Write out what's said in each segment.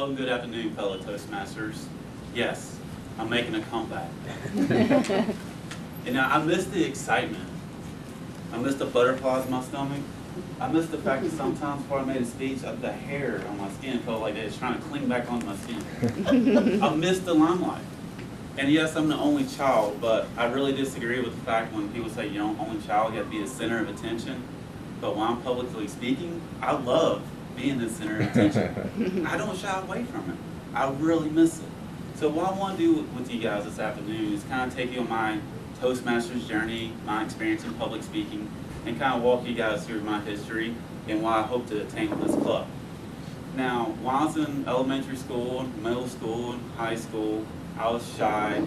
Hello and good afternoon, fellow Toastmasters. Yes, I'm making a comeback. And I miss the excitement. I miss the butterflies in my stomach. I miss the fact that sometimes before I made a speech, the hair on my skin felt like it was trying to cling back onto my skin. I miss the limelight. And yes, I'm the only child, but I really disagree with the fact when people say, you know, only child, you have to be the center of attention. But when I'm publicly speaking, I love being the center of attention. I don't shy away from it. I really miss it. So what I want to do with you guys this afternoon is kind of take you on my Toastmasters journey, my experience in public speaking, and kind of walk you guys through my history and why I hope to attain with this club. Now, while I was in elementary school, middle school, and high school, I was shy,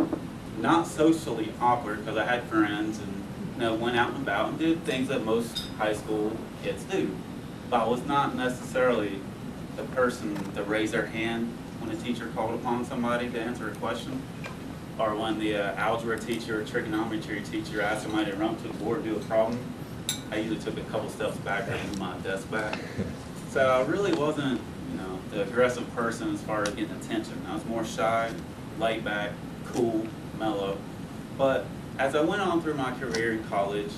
not socially awkward because I had friends and went out and about and did things that most high school kids do. But I was not necessarily the person to raise their hand when a teacher called upon somebody to answer a question, or when the algebra teacher or trigonometry teacher asked somebody to run up to the board and do a problem. I usually took a couple steps back and moved my desk back. So I really wasn't, the aggressive person as far as getting attention. I was more shy, laid back, cool, mellow. But as I went on through my career in college,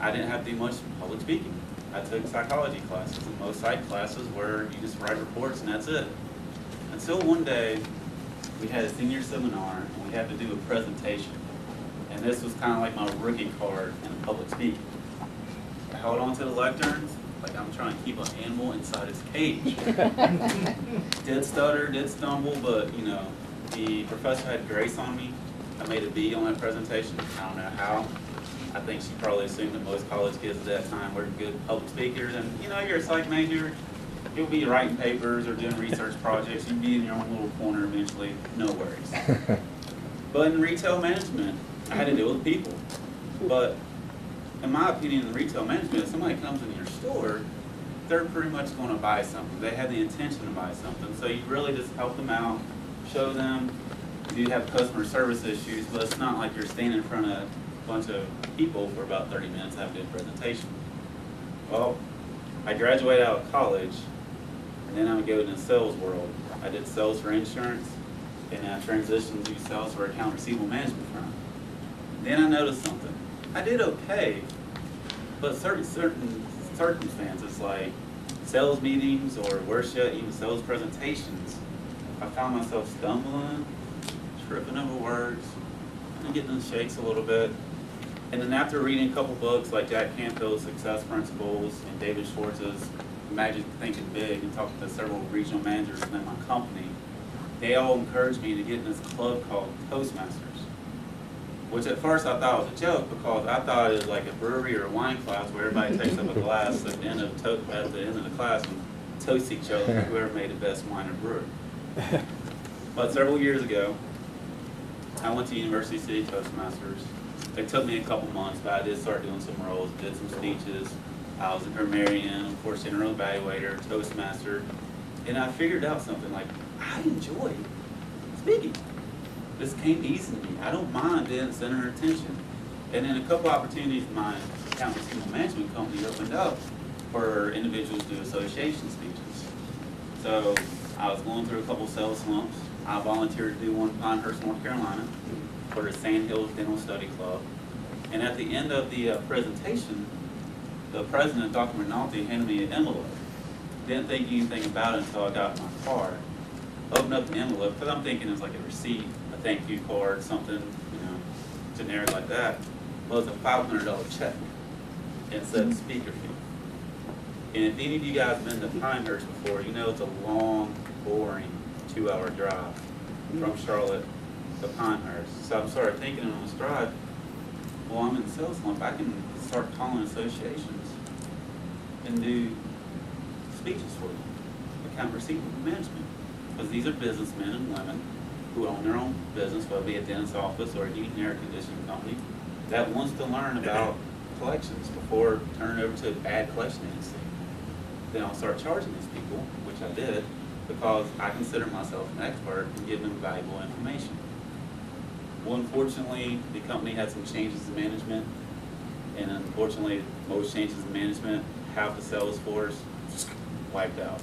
I didn't have to do much public speaking. I took psychology classes, and most psych classes where you just write reports and that's it. Until one day, we had a senior seminar and we had to do a presentation. And this was kind of like my rookie card in public speaking. I held on to the lecterns like I'm trying to keep an animal inside its cage. Did stutter, did stumble, but the professor had grace on me. I made a B on that presentation. I don't know how. I think she probably assumed that most college kids at that time were good public speakers. And you're a psych major, you'll be writing papers or doing research projects. You'll be in your own little corner eventually, no worries. But in retail management, I had to deal with people. But in my opinion, in retail management, if somebody comes in your store, they're pretty much going to buy something. They have the intention to buy something. So you really just help them out, show them. You do have customer service issues, but it's not like you're standing in front of a bunch of people for about 30 minutes having a presentation. Well, I graduated out of college, and then I would go into the sales world. I did sales for insurance, and I transitioned to sales for account receivable management firm. Then I noticed something. I did okay, but certain circumstances like sales meetings or worse yet, even sales presentations, I found myself stumbling, tripping over words, and getting in the shakes a little bit. And then after reading a couple books like Jack Canfield's Success Principles and David Schwartz's Magic Thinking Big, and talking to several regional managers in my company, they all encouraged me to get in this club called Toastmasters. Which at first I thought was a joke because I thought it was like a brewery or a wine class where everybody takes up a glass at the end of the class and toast each other for whoever made the best wine or brew. But several years ago, I went to University City Toastmasters. It took me a couple months, but I did start doing some roles, did some speeches. I was a grammarian, of course, general evaluator, Toastmaster, and I figured out something like I enjoy speaking. This came easy to me. I don't mind being the center of attention. And then a couple opportunities my account receivable management company opened up for individuals to do association speeches. So I was going through a couple sales slumps. I volunteered to do one in Pinehurst, North Carolina for the Sand Hills Dental Study Club. And at the end of the presentation, the president, Dr. Rinaldi, handed me an envelope. Didn't think anything about it until I got in my car. Opened up the envelope, because I'm thinking it was like a receipt, a thank you card, something, generic like that. Well, it was a $500 check. It said speaker fee. And if any of you guys have been to Pinehurst before, you know it's a long, boring 2-hour drive from Charlotte to Pinehurst. So I started thinking on this drive, well, I'm in the sales slump. I can start calling associations and do speeches for them, account receivable management. Because these are businessmen and women who own their own business, whether it be a dentist's office or a heating and air conditioning company, that wants to learn about collections before turning over to a bad collection agency. Then I'll start charging these people, which I did, because I consider myself an expert and give them valuable information. Well, unfortunately, the company had some changes in management, and unfortunately, most changes in management, half the sales force wiped out.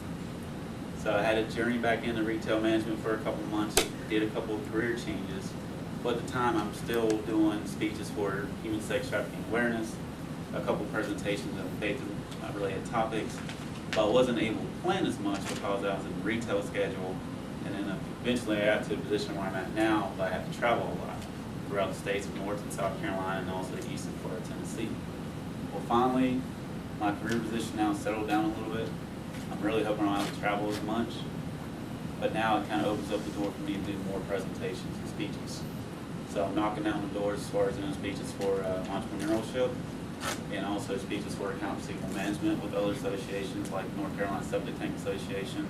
So I had a journey back into retail management for a couple of months, did a couple of career changes. But at the time, I'm still doing speeches for human sex trafficking awareness, a couple presentations of faith-related topics. But I wasn't able to plan as much because I was in the retail schedule. And then eventually I got to a position where I'm at now, but I have to travel a lot throughout the states of North and South Carolina and also Eastern Florida, Tennessee. Well, finally, my career position now settled down a little bit. I'm really hoping I don't have to travel as much. But now it kind of opens up the door for me to do more presentations and speeches. So I'm knocking down the doors as far as doing speeches for entrepreneurship and also speeches for account receivable management with other associations like North Carolina Septic Tank Association,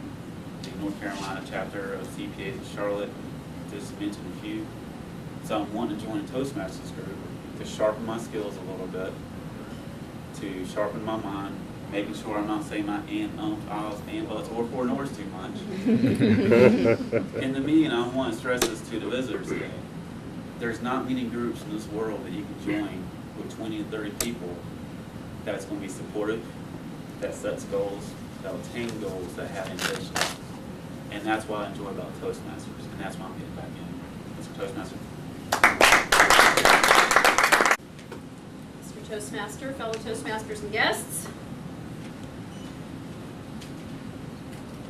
the North Carolina chapter of CPAs in Charlotte, just to mention a few. So I'm wanting to join a Toastmasters group to sharpen my skills a little bit, to sharpen my mind, making sure I'm not saying my and, ahs, and, buts, or four nors too much. And to me, and I want to stress this to the visitors today, there's not many groups in this world that you can join with 20 to 30 people that's going to be supportive, that sets goals, that attain goals, that have ambition. And that's what I enjoy about Toastmasters, and that's why I'm getting back in. Mr. Toastmaster. Mr. Toastmaster, fellow Toastmasters and guests.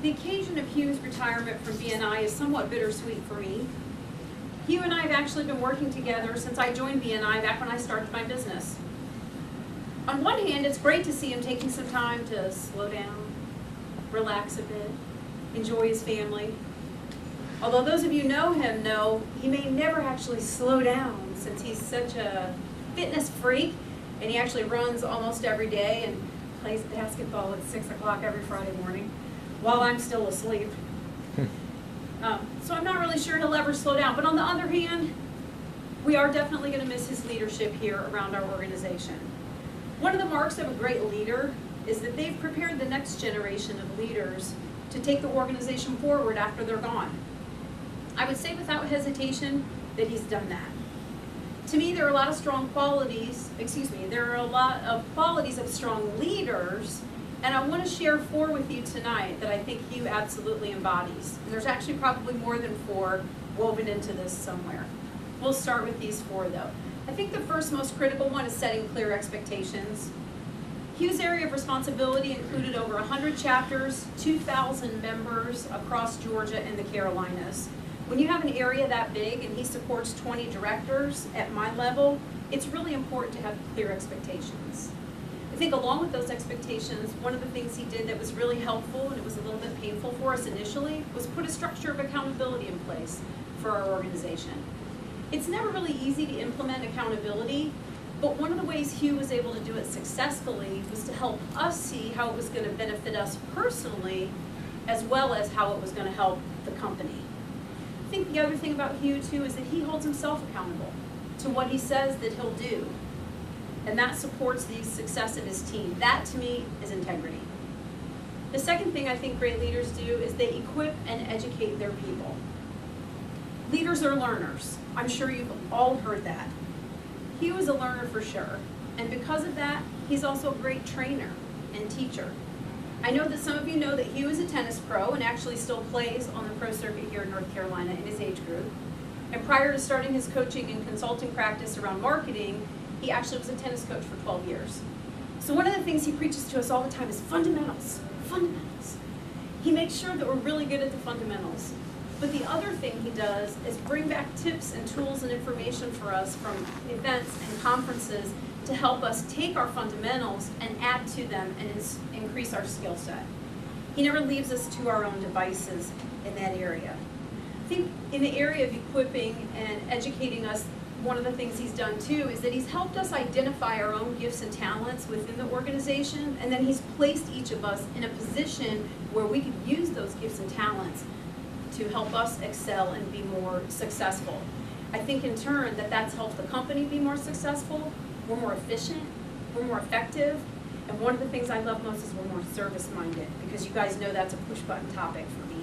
The occasion of Hugh's retirement from BNI is somewhat bittersweet for me. Hugh and I have actually been working together since I joined BNI back when I started my business. On one hand, it's great to see him taking some time to slow down, relax a bit, enjoy his family. Although those of you who know him know he may never actually slow down since he's such a fitness freak and he actually runs almost every day and plays basketball at 6 o'clock every Friday morning while I'm still asleep. So I'm not really sure he'll ever slow down. But on the other hand, we are definitely going to miss his leadership here around our organization. One of the marks of a great leader is that they've prepared the next generation of leaders to take the organization forward after they're gone. I would say without hesitation that he's done that. To me, there are a lot of strong qualities, there are a lot of qualities of strong leaders, and I want to share 4 with you tonight that I think Hugh absolutely embodies. And there's actually probably more than 4 woven into this somewhere. We'll start with these 4 though. I think the first most critical one is setting clear expectations. Hugh's area of responsibility included over 100 chapters, 2,000 members across Georgia and the Carolinas. When you have an area that big and he supports 20 directors at my level, it's really important to have clear expectations. I think along with those expectations, one of the things he did that was really helpful, and it was a little bit painful for us initially, was put a structure of accountability in place for our organization. It's never really easy to implement accountability, but one of the ways Hugh was able to do it successfully was to help us see how it was going to benefit us personally, as well as how it was going to help the company. I think the other thing about Hugh too is that he holds himself accountable to what he says that he'll do. And that supports the success of his team. That, to me, is integrity. The second thing I think great leaders do is they equip and educate their people. Leaders are learners. I'm sure you've all heard that. Hugh is a learner for sure. And because of that, he's also a great trainer and teacher. I know that some of you know that Hugh is a tennis pro and actually still plays on the pro circuit here in North Carolina in his age group. And prior to starting his coaching and consulting practice around marketing, he actually was a tennis coach for 12 years. So one of the things he preaches to us all the time is fundamentals, fundamentals. He makes sure that we're really good at the fundamentals. But the other thing he does is bring back tips and tools and information for us from events and conferences to help us take our fundamentals and add to them and increase our skill set. He never leaves us to our own devices in that area. I think in the area of equipping and educating us, one of the things he's done too is that he's helped us identify our own gifts and talents within the organization, and then he's placed each of us in a position where we could use those gifts and talents to help us excel and be more successful. I think in turn that's helped the company be more successful, we're more efficient, we're more effective, and one of the things I love most is we're more service-minded, because you guys know that's a push-button topic for me.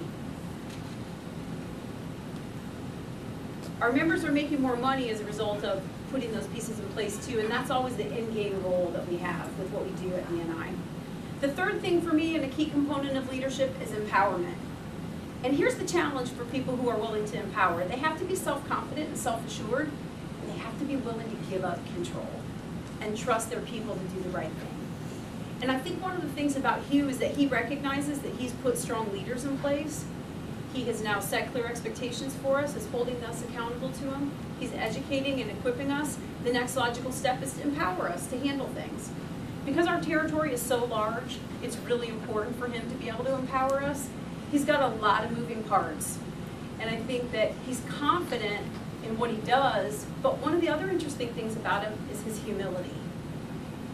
Our members are making more money as a result of putting those pieces in place too, and that's always the end game goal that we have with what we do at BNI. The third thing for me and a key component of leadership is empowerment. And here's the challenge for people who are willing to empower. They have to be self-confident and self-assured, and they have to be willing to give up control and trust their people to do the right thing. And I think one of the things about Hugh is that he recognizes that he's put strong leaders in place. He has now set clear expectations for us, is holding us accountable to him. He's educating and equipping us. The next logical step is to empower us to handle things. Because our territory is so large, it's really important for him to be able to empower us. He's got a lot of moving parts. And I think that he's confident in what he does, but one of the other interesting things about him is his humility.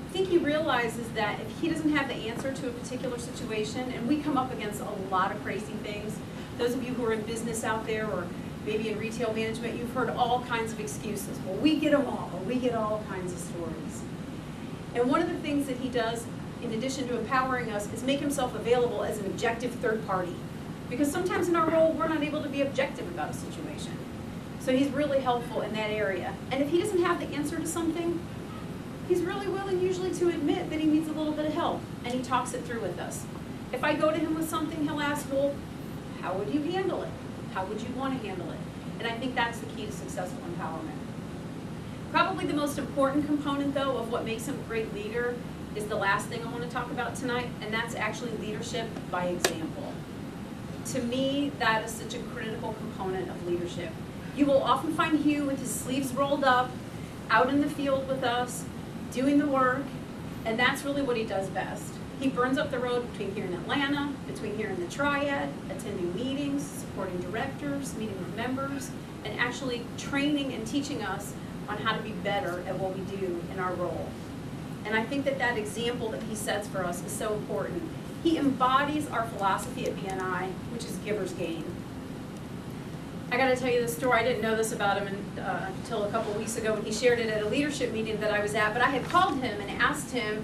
I think he realizes that if he doesn't have the answer to a particular situation, and we come up against a lot of crazy things, those of you who are in business out there or maybe in retail management, you've heard all kinds of excuses. Well, we get them all, or we get all kinds of stories. And one of the things that he does, in addition to empowering us, is make himself available as an objective third party. Because sometimes in our role, we're not able to be objective about a situation. So he's really helpful in that area. And if he doesn't have the answer to something, he's really willing usually to admit that he needs a little bit of help, and he talks it through with us. If I go to him with something, he'll ask, well, how would you handle it? How would you want to handle it? And I think that's the key to successful empowerment. Probably the most important component, though, of what makes him a great leader is the last thing I want to talk about tonight, and that's actually leadership by example. To me, that is such a critical component of leadership. You will often find Hugh with his sleeves rolled up, out in the field with us, doing the work, and that's really what he does best. He burns up the road between here and Atlanta, between here and the Triad, attending meetings, supporting directors, meeting with members, and actually training and teaching us on how to be better at what we do in our role. And I think that that example that he sets for us is so important. He embodies our philosophy at BNI, which is giver's gain. I got to tell you this story. I didn't know this about him until a couple weeks ago when he shared it at a leadership meeting that I was at, but I had called him and asked him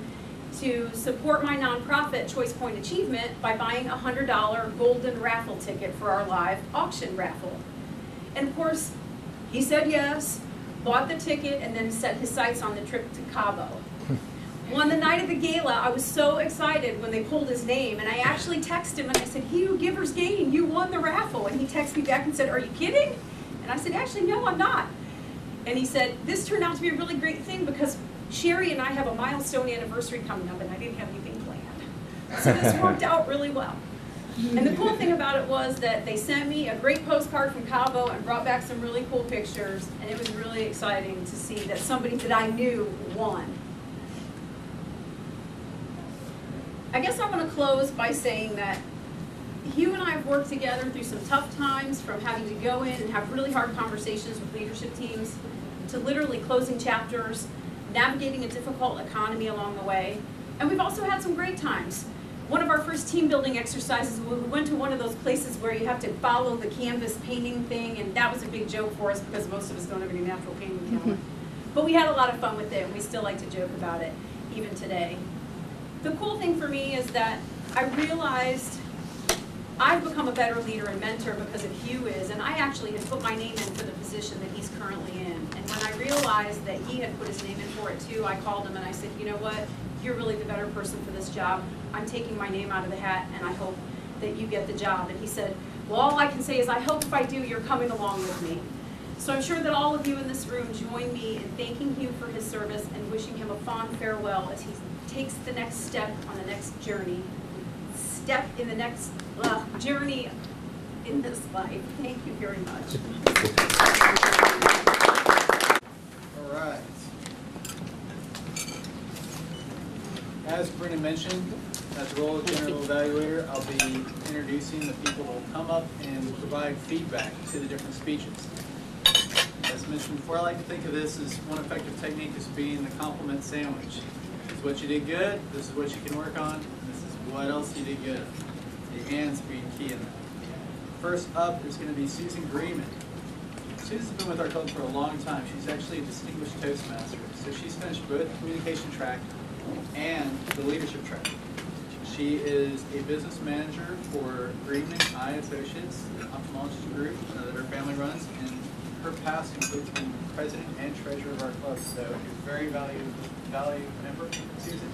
to support my nonprofit, Choice Point Achievement, by buying a $100 golden raffle ticket for our live auction raffle. And of course, he said yes, bought the ticket, and then set his sights on the trip to Cabo. Well, on the night of the gala, I was so excited when they pulled his name, and I actually texted him and I said, Hugh, giver's gain, you won the raffle. And he texted me back and said, are you kidding? And I said, actually, no, I'm not. And he said, this turned out to be a really great thing because Sherry and I have a milestone anniversary coming up, and I didn't have anything planned. So this worked out really well. And the cool thing about it was that they sent me a great postcard from Cabo and brought back some really cool pictures, and it was really exciting to see that somebody that I knew won. I guess I want to close by saying that Hugh and I have worked together through some tough times, from having to go in and have really hard conversations with leadership teams, to literally closing chapters, navigating a difficult economy along the way. And we've also had some great times. One of our first team building exercises, we went to one of those places where you have to follow the canvas painting thing, and that was a big joke for us because most of us don't have any natural painting talent. But we had a lot of fun with it, and we still like to joke about it, even today. The cool thing for me is that I realized I've become a better leader and mentor because of Hugh is, and I actually had put my name in for the position that he's currently in. And when I realized that he had put his name in for it too, I called him and I said, you know what, you're really the better person for this job. I'm taking my name out of the hat, and I hope that you get the job. And he said, well, all I can say is I hope if I do, you're coming along with me. So I'm sure that all of you in this room join me in thanking Hugh for his service and wishing him a fond farewell as he takes the next step on the next journey. Step in the next journey in this life. Thank you very much. All right. As Brennan mentioned, as the role of general evaluator, I'll be introducing the people who will come up and provide feedback to the different speeches. As mentioned before, I like to think of this as one effective technique as being the compliment sandwich. This is what you did good, this is what you can work on, and this is what else you did good. The ands being key in that. First up is going to be Susan Greeman. Susan's been with our club for a long time. She's actually a distinguished Toastmaster. So she's finished both the communication track and the leadership track. She is a business manager for Greeman Eye Associates, the ophthalmology group that her family runs, and her past includes being president and treasurer of our club. So a very valued member, Susan.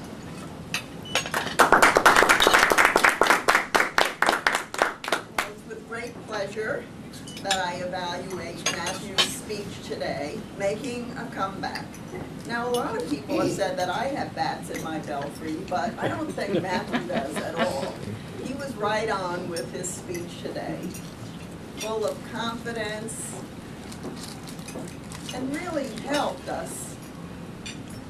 It's with great pleasure that I evaluate Matthew's speech today, making a comeback. Now, a lot of people have said that I have bats in my belfry, but I don't think Matthew does at all. He was right on with his speech today, full of confidence, and really helped us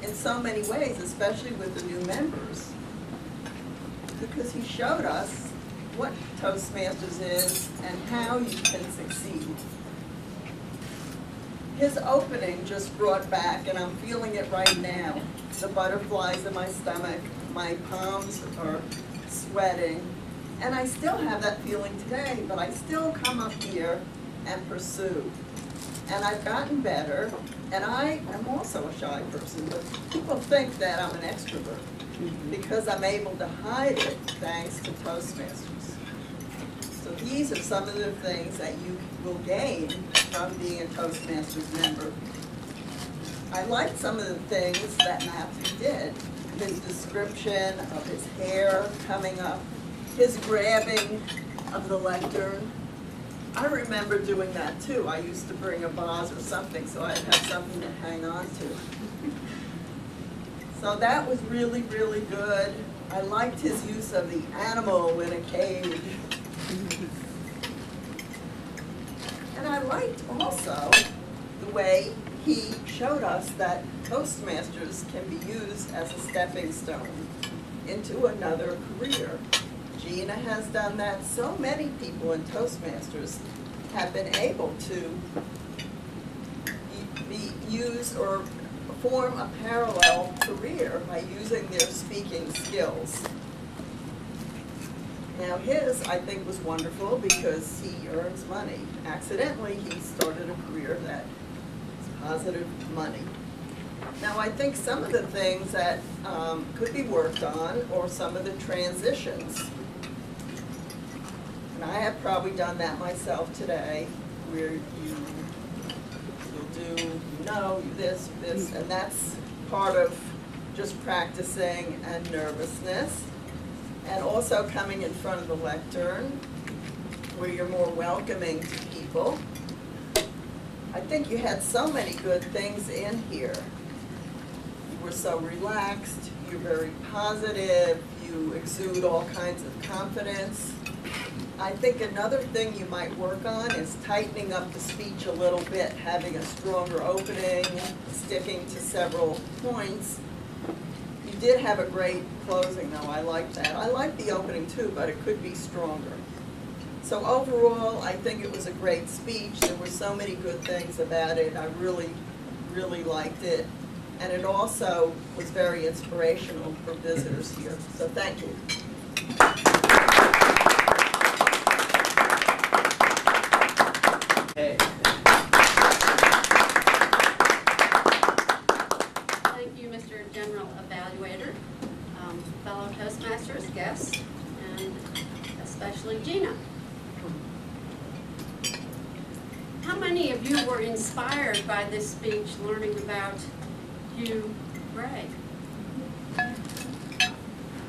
in so many ways, especially with the new members, because he showed us what Toastmasters is and how you can succeed. His opening just brought back, and I'm feeling it right now, the butterflies in my stomach, my palms are sweating, and I still have that feeling today, but I still come up here and pursue. And I've gotten better, and I am also a shy person, but people think that I'm an extrovert because I'm able to hide it thanks to Toastmasters. So these are some of the things that you will gain from being a Toastmasters member. I liked some of the things that Matthew did. His description of his hair coming up, his grabbing of the lectern. I remember doing that too. I used to bring a vase or something so I'd have something to hang on to. So that was really, really good. I liked his use of the animal in a cage. And I liked also the way he showed us that Toastmasters can be used as a stepping stone into another career. Gina has done that. So many people in Toastmasters have been able to use or form a parallel career by using their speaking skills. Now his, I think, was wonderful because he earns money. Accidentally, he started a career that is positive money. Now I think some of the things that could be worked on, or some of the transitions, and I have probably done that myself today, where you'll do, you this, and that's part of just practicing and nervousness. And also coming in front of the lectern, where you're more welcoming to people. I think you had so many good things in here. You were so relaxed, you're very positive, you exude all kinds of confidence. I think another thing you might work on is tightening up the speech a little bit, having a stronger opening, sticking to several points. You did have a great closing though, I like that. I like the opening too, but it could be stronger. So overall, I think it was a great speech. There were so many good things about it. I really, really liked it. And it also was very inspirational for visitors here. So thank you. Hey. Thank you, Mr. General Evaluator, fellow Toastmasters, guests, and especially Gina. How many of you were inspired by this speech, learning about Hugh Gray?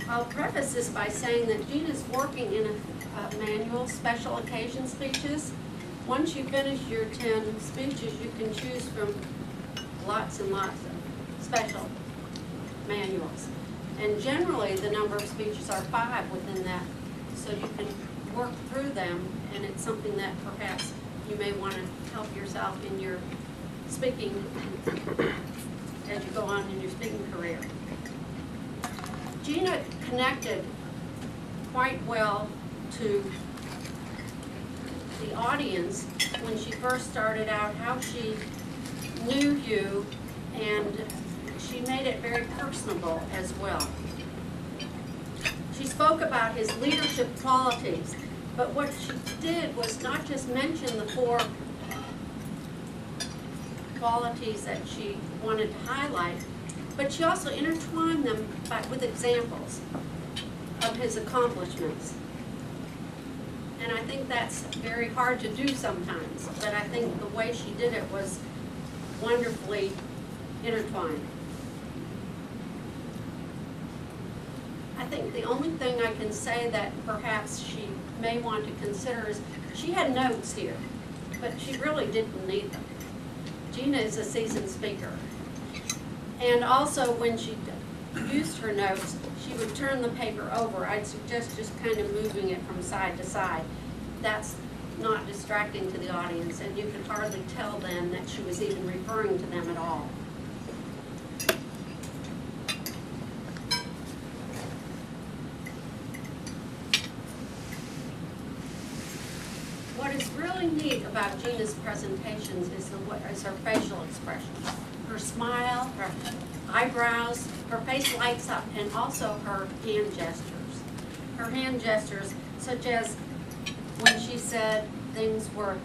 I'll preface this by saying that Gina's working in a manual, special occasion speeches. Once you finish your 10 speeches, you can choose from lots and lots of special manuals. And generally, the number of speeches are 5 within that, so you can work through them, and it's something that perhaps you may want to help yourself in your speaking as you go on in your speaking career. Gina connected quite well to the audience when she first started out, how she knew you, and she made it very personable as well. She spoke about his leadership qualities, but what she did was not just mention the 4 qualities that she wanted to highlight, but she also intertwined them with examples of his accomplishments. And I think that's very hard to do sometimes, but I think the way she did it was wonderfully intertwined. I think the only thing I can say that perhaps she may want to consider is, she had notes here, but she really didn't need them. Gina is a seasoned speaker. And also, when she used her notes, she would turn the paper over. I'd suggest just kind of moving it from side to side. That's not distracting to the audience, and you could hardly tell then that she was even referring to them at all. What is really neat about Gina's presentations is her facial expressions. Her smile, her eyebrows, her face lights up, and also her hand gestures. Her hand gestures, such as when she said things were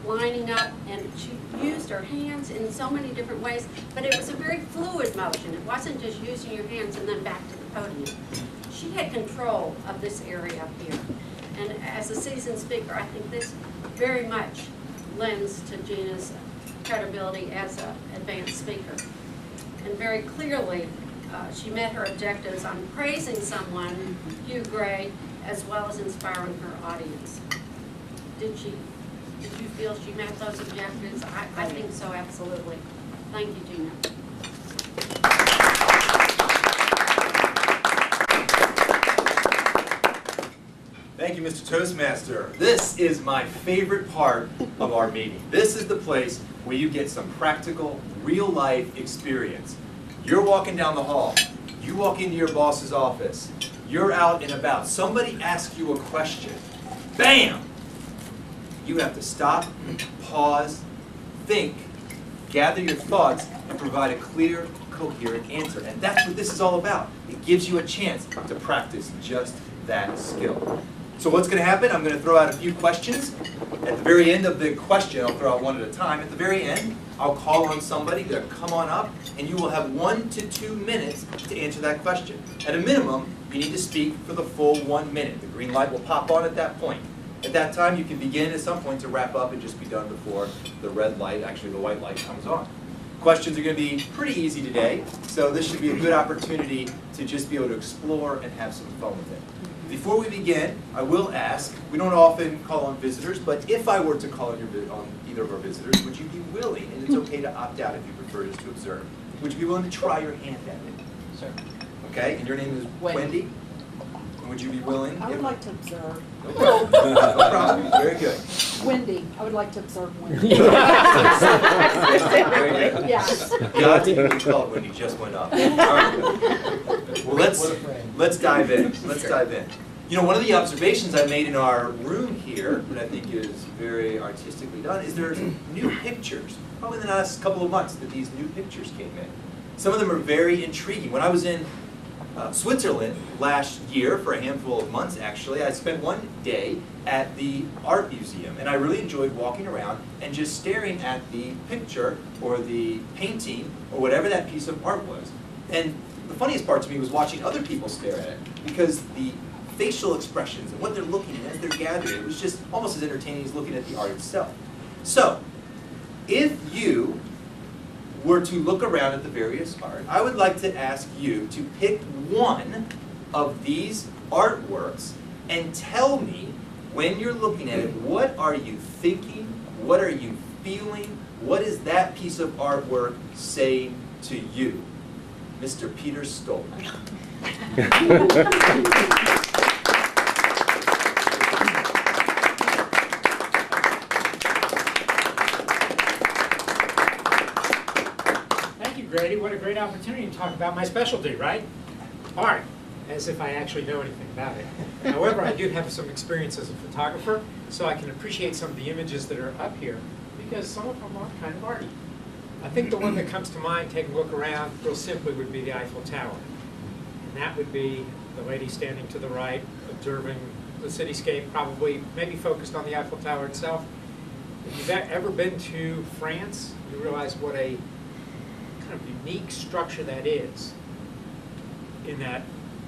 lining up, and she used her hands in so many different ways, but it was a very fluid motion. It wasn't just using your hands and then back to the podium. She had control of this area up here. And as a seasoned speaker, I think this very much lends to Gina's credibility as an advanced speaker. And very clearly, she met her objectives on praising someone, Hugh Gray, as well as inspiring her audience. Did you feel she met those objectives? I think so, absolutely. Thank you, Gina. Thank you, Mr. Toastmaster. This is my favorite part of our meeting. This is the place where you get some practical, real-life experience. You're walking down the hall. You walk into your boss's office. You're out and about. Somebody asks you a question. Bam! You have to stop, pause, think, gather your thoughts, and provide a clear, coherent answer. And that's what this is all about. It gives you a chance to practice just that skill. So what's going to happen? I'm going to throw out a few questions. At the very end of the question, I'll throw out one at a time. At the very end, I'll call on somebody to come on up, and you will have 1 to 2 minutes to answer that question. At a minimum, you need to speak for the full 1 minute. The green light will pop on at that point. At that time, you can begin at some point to wrap up and just be done before the red light, actually the white light, comes on. Questions are going to be pretty easy today, so this should be a good opportunity to just be able to explore and have some fun with it. Before we begin, I will ask, we don't often call on visitors, but if I were to call on either of our visitors, would you be willing, and it's okay to opt out if you prefer just to observe, would you be willing to try your hand at it? Sure. Okay, and your name is Wendy? And would you be willing? I would like to observe. No problem. No problem. Very good. Wendy, I would like to observe Wendy. Very good. Yes. God, you call it when you just went up. All right. Well, let's dive in. Let's dive in. You know, one of the observations I made in our room here that I think is very artistically done is there's new pictures. Probably in the last couple of months that these new pictures came in. Some of them are very intriguing. When I was in Switzerland last year for a handful of months, actually, I spent one day at the art museum, and I really enjoyed walking around and just staring at the picture or the painting or whatever that piece of art was. And the funniest part to me was watching other people stare at it, because the facial expressions and what they're looking at as they're gathering, it was just almost as entertaining as looking at the art itself. So, if you were to look around at the various art, I would like to ask you to pick one of these artworks and tell me, when you're looking at it, what are you thinking, what are you feeling, what is that piece of artwork saying to you? Mr. Peter Stoll. Grady, what a great opportunity to talk about my specialty, right? Art, as if I actually know anything about it. However, I do have some experience as a photographer, so I can appreciate some of the images that are up here, because some of them are kind of arty. I think the one that comes to mind, taking a look around, real simply, would be the Eiffel Tower. And that would be the lady standing to the right, observing the cityscape, probably maybe focused on the Eiffel Tower itself. If you've ever been to France, you realize what a kind of unique structure that is, in that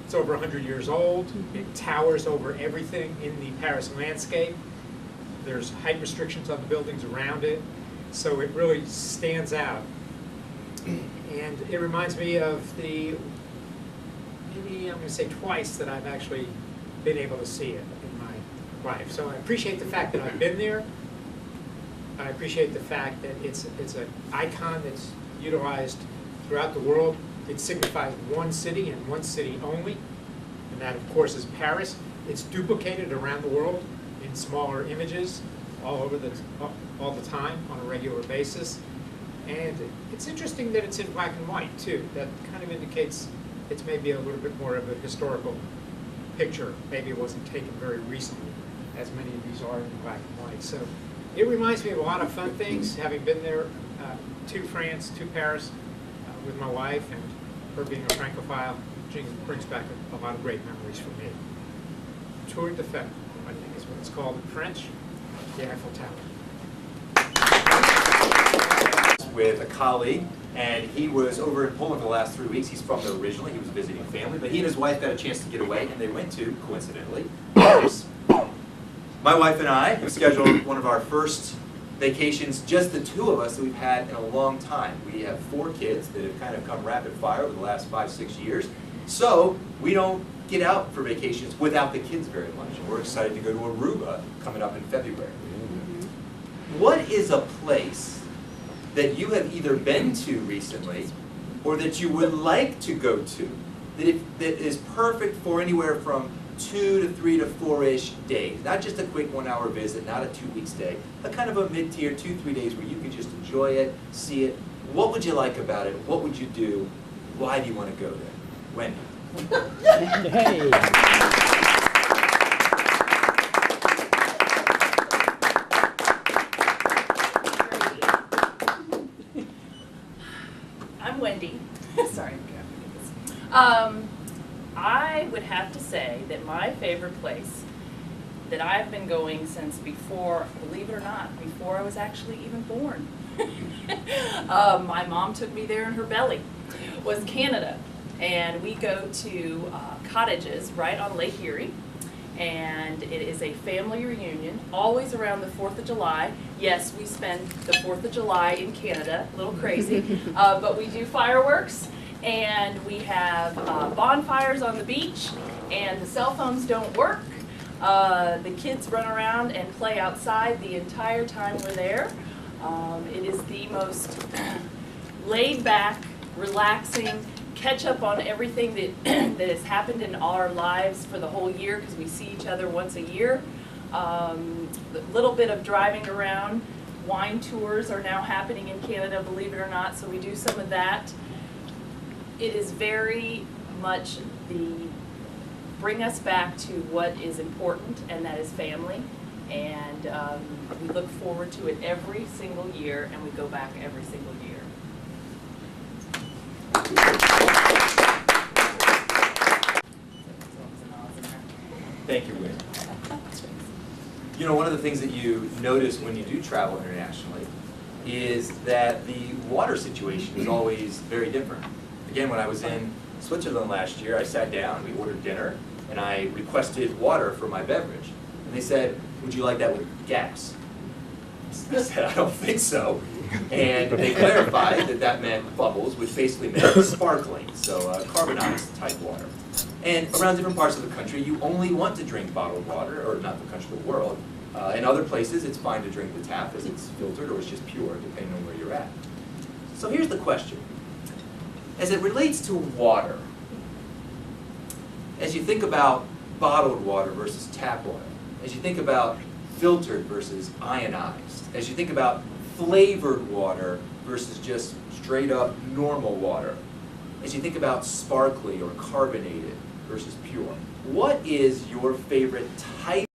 it's over 100 years old, it towers over everything in the Paris landscape, there's height restrictions on the buildings around it, so it really stands out. And it reminds me of the maybe I'm gonna say twice that I've actually been able to see it in my life. So I appreciate the fact that I've been there. I appreciate the fact that it's an icon that's utilized throughout the world. It signifies one city and one city only, and that of course is Paris. It's duplicated around the world in smaller images all the time on a regular basis. And it's interesting that it's in black and white too. That kind of indicates it's maybe a little bit more of a historical picture. Maybe it wasn't taken very recently, as many of these are in black and white. So it reminds me of a lot of fun things, having been there to France, to Paris, with my wife, and her being a Francophile. It brings back a lot of great memories for me. Tour de Fête, I think is what it's called in French, the Eiffel Tower. With a colleague, and he was over in Poland for the last 3 weeks. He's from there originally. He was visiting family, but he and his wife got a chance to get away, and they went to, coincidentally, Paris. My wife and I have scheduled one of our first vacations, just the two of us, that we've had in a long time. We have 4 kids that have kind of come rapid fire over the last 5-6 years, so we don't get out for vacations without the kids very much. And we're excited to go to Aruba coming up in February. What is a place that you have either been to recently or that you would like to go to that is perfect for anywhere from 2 to 3 to 4-ish days? Not just a quick 1-hour visit, not a 2-week stay, a kind of a mid-tier 2-3 days where you can just enjoy it, see it. What would you like about it? What would you do? Why do you want to go there? Wendy. Hey. I'm Wendy. Sorry, I would have to say that my favorite place that I've been going since before, believe it or not, before I was actually even born. My mom took me there in her belly, was Canada. And we go to cottages right on Lake Erie. And it is a family reunion, always around the 4th of July. Yes, we spend the 4th of July in Canada, a little crazy, but we do fireworks, and we have bonfires on the beach, and the cell phones don't work. The kids run around and play outside the entire time we're there. It is the most laid back, relaxing, catch up on everything that has happened in our lives for the whole year, because we see each other once a year. A little bit of driving around. Wine tours are now happening in Canada, believe it or not, so we do some of that. It is very much bring us back to what is important, and that is family. And we look forward to it every single year, and we go back every single year. Thank you, Wendy. You know, one of the things that you notice when you do travel internationally is that the water situation is always very different. Again, when I was in Switzerland last year, I sat down, we ordered dinner, and I requested water for my beverage. And they said, "Would you like that with gas?" I said, "I don't think so." And they clarified that that meant bubbles, which basically meant sparkling, so carbonized type water. And around different parts of the country, you only want to drink bottled water, or not the country, the world. In other places, it's fine to drink the tap as it's filtered or it's just pure, depending on where you're at. So here's the question. As it relates to water, as you think about bottled water versus tap water, as you think about filtered versus ionized, as you think about flavored water versus just straight up normal water, as you think about sparkly or carbonated versus pure, what is your favorite type